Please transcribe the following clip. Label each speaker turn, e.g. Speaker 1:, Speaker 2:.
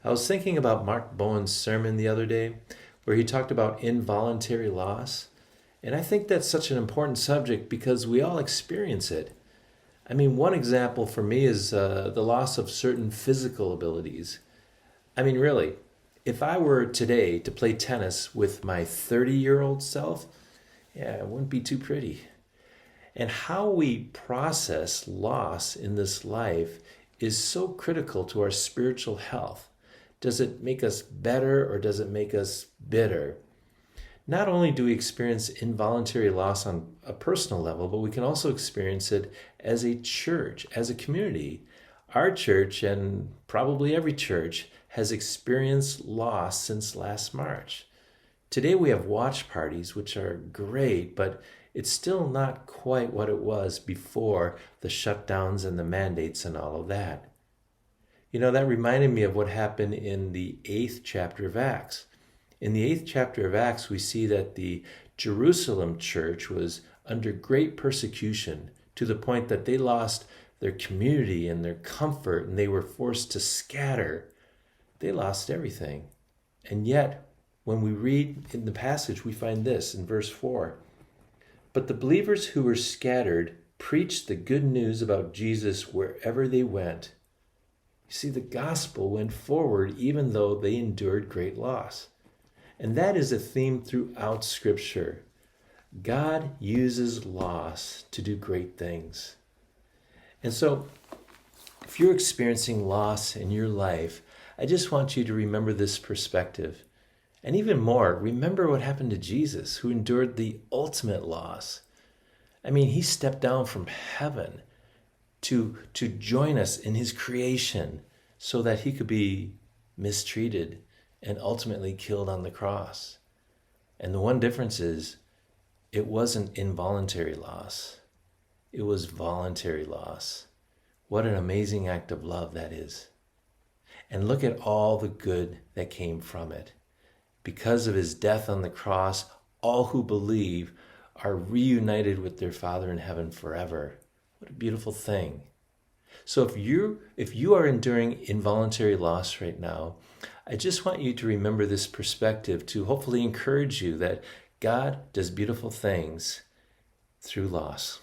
Speaker 1: I was thinking about Mark Bowen's sermon the other day where he talked about involuntary loss. And I think that's such an important subject because we all experience it. I mean, one example for me is the loss of certain physical abilities. I mean, really, if I were today to play tennis with my 30-year-old self, yeah, it wouldn't be too pretty. And how we process loss in this life is so critical to our spiritual health. Does it make us better or does it make us bitter? Not only do we experience involuntary loss on a personal level, but we can also experience it as a church, as a community. Our church, and probably every church, has experienced loss since last March. Today we have watch parties, which are great, but it's still not quite what it was before the shutdowns and the mandates and all of that. You know, that reminded me of what happened in the 8th chapter of Acts. In the 8th chapter of Acts, we see that the Jerusalem church was under great persecution to the point that they lost their community and their comfort and they were forced to scatter. They lost everything. And yet, when we read in the passage, we find this in verse 4. But the believers who were scattered preached the good news about Jesus wherever they went. You see, the gospel went forward even though they endured great loss. And that is a theme throughout Scripture. God uses loss to do great things. And so, if you're experiencing loss in your life, I just want you to remember this perspective. And even more, remember what happened to Jesus, who endured the ultimate loss. I mean, he stepped down from heaven to join us in his creation so that he could be mistreated and ultimately killed on the cross. And the one difference is, it wasn't involuntary loss. It was voluntary loss. What an amazing act of love that is. And look at all the good that came from it. Because of his death on the cross, all who believe are reunited with their Father in heaven forever. What a beautiful thing. So if you are enduring involuntary loss right now, I just want you to remember this perspective to hopefully encourage you that God does beautiful things through loss.